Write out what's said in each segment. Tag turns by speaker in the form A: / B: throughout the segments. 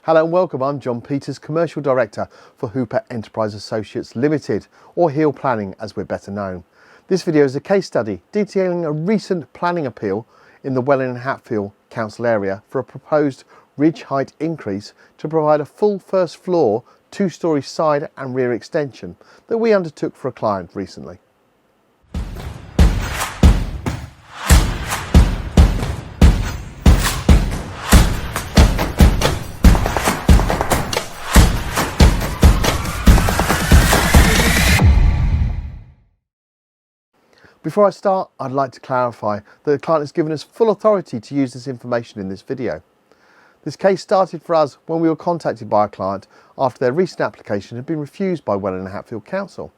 A: Hello and welcome, I'm John Peters, Commercial Director for Hooper Enterprise Associates Limited, or HEAL Planning as we're better known. This video is a case study detailing a recent planning appeal in the Welwyn Hatfield Council area for a proposed ridge height increase to provide a full first floor, two-storey side and rear extension that we undertook for a client recently. Before I start, I'd like to clarify that the client has given us full authority to use this information in this video. This case started for us when we were contacted by a client after their recent application had been refused by Welwyn Hatfield Council,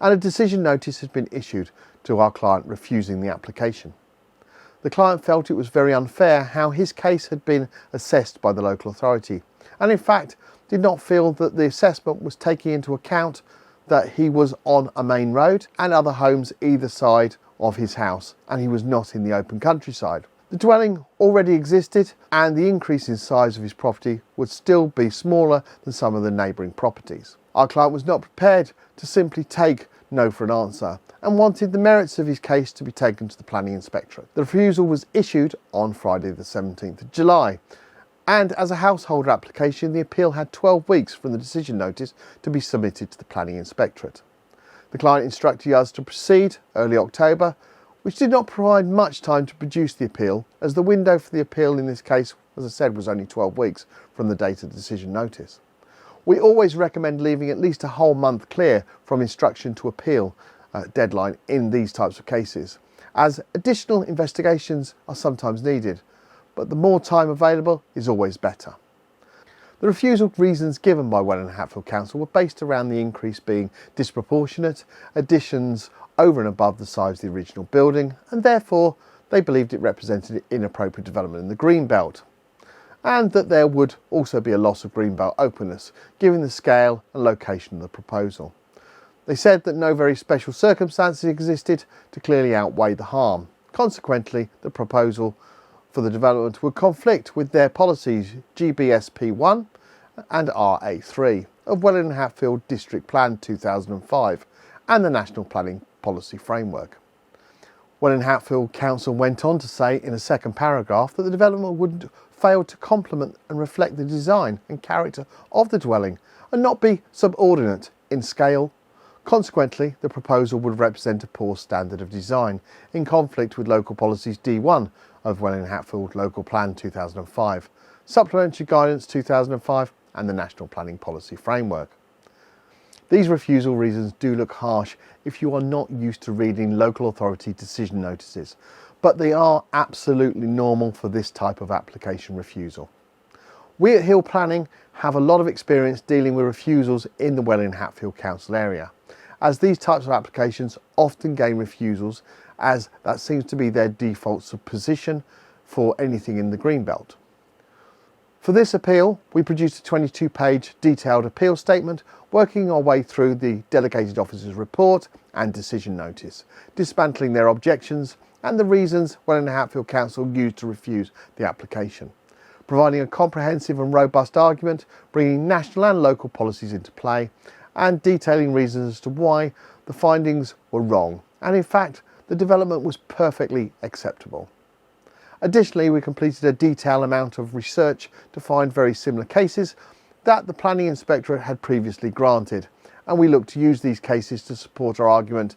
A: and a decision notice had been issued to our client refusing the application. The client felt it was very unfair how his case had been assessed by the local authority, and in fact did not feel that the assessment was taking into account that he was on a main road and other homes either side of his house, and he was not in the open countryside. The dwelling already existed, and the increase in size of his property would still be smaller than some of the neighbouring properties. Our client was not prepared to simply take no for an answer and wanted the merits of his case to be taken to the Planning Inspectorate. The refusal was issued on Friday the 17th of July. And as a householder application, the appeal had 12 weeks from the decision notice to be submitted to the Planning Inspectorate. The client instructed us to proceed early October, which did not provide much time to produce the appeal, as the window for the appeal in this case, as I said, was only 12 weeks from the date of the decision notice. We always recommend leaving at least a whole month clear from instruction to appeal deadline in these types of cases, as additional investigations are sometimes needed, but the more time available is always better. The refusal reasons given by Welwyn Hatfield Council were based around the increase being disproportionate, additions over and above the size of the original building, and therefore they believed it represented inappropriate development in the green belt, and that there would also be a loss of green belt openness given the scale and location of the proposal. They said that no very special circumstances existed to clearly outweigh the harm. Consequently, the proposal for the development would conflict with their policies GBSP1 and RA3 of Welwyn Hatfield District Plan 2005 and the National Planning Policy Framework. Welwyn Hatfield Council went on to say in a second paragraph that the development would fail to complement and reflect the design and character of the dwelling and not be subordinate in scale. Consequently, the proposal would represent a poor standard of design in conflict with local policies D1 of Welwyn Hatfield Local Plan 2005, Supplementary Guidance 2005 and the National Planning Policy Framework. These refusal reasons do look harsh if you are not used to reading local authority decision notices, but they are absolutely normal for this type of application refusal. We at HEAL Planning have a lot of experience dealing with refusals in the Welwyn Hatfield Council area, as these types of applications often gain refusals, as that seems to be their default position for anything in the Greenbelt. For this appeal, we produced a 22-page detailed appeal statement, working our way through the delegated officer's report and decision notice, dismantling their objections and the reasons Welwyn Hatfield Council used to refuse the application, providing a comprehensive and robust argument, bringing national and local policies into play, and detailing reasons as to why the findings were wrong, and in fact the development was perfectly acceptable. Additionally, we completed a detailed amount of research to find very similar cases that the Planning Inspectorate had previously granted, and we looked to use these cases to support our argument.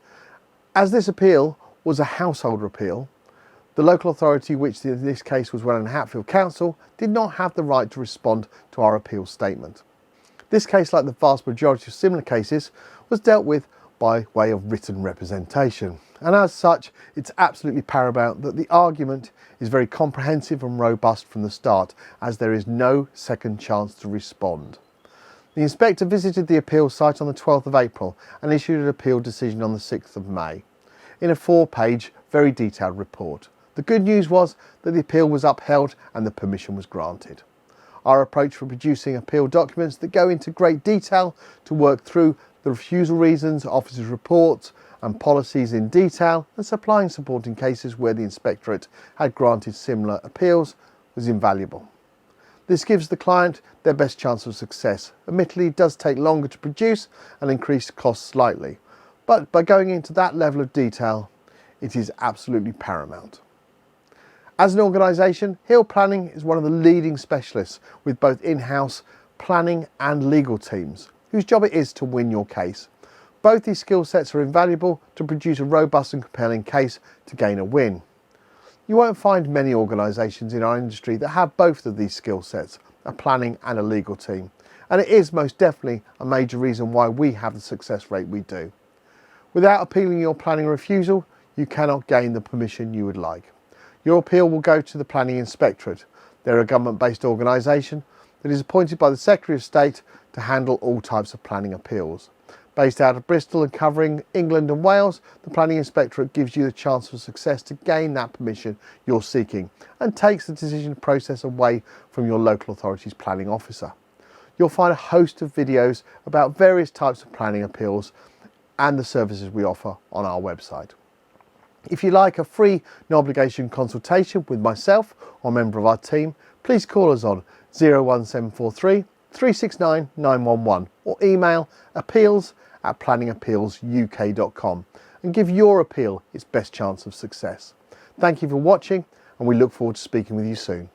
A: As this appeal was a householder appeal, the local authority, which in this case was Welwyn Hatfield Council, did not have the right to respond to our appeal statement. This case, like the vast majority of similar cases, was dealt with by way of written representation, and as such it's absolutely paramount that the argument is very comprehensive and robust from the start, as there is no second chance to respond. The inspector visited the appeal site on the 12th of April and issued an appeal decision on the 6th of May in a 4-page very detailed report. The good news was that the appeal was upheld and the permission was granted. Our approach for producing appeal documents that go into great detail to work through the refusal reasons, officers' reports and policies in detail, and supplying supporting cases where the Inspectorate had granted similar appeals was invaluable. This gives the client their best chance of success. Admittedly, it does take longer to produce and increase costs slightly, but by going into that level of detail, it is absolutely paramount. As an organisation, Hill Planning is one of the leading specialists with both in-house planning and legal teams, whose job it is to win your case. Both these skill sets are invaluable to produce a robust and compelling case to gain a win. You won't find many organisations in our industry that have both of these skill sets, a planning and a legal team, and it is most definitely a major reason why we have the success rate we do. Without appealing your planning refusal, you cannot gain the permission you would like. Your appeal will go to the Planning Inspectorate. They're a government-based organisation that is appointed by the Secretary of State to handle all types of planning appeals. Based out of Bristol and covering England and Wales, the Planning Inspectorate gives you the chance for success to gain that permission you're seeking and takes the decision process away from your local authority's planning officer. You'll find a host of videos about various types of planning appeals and the services we offer on our website. If you like a free, no obligation consultation with myself or a member of our team, please call us on 01743 369 911 or email appeals@planningappealsuk.com and give your appeal its best chance of success. Thank you for watching, and we look forward to speaking with you soon.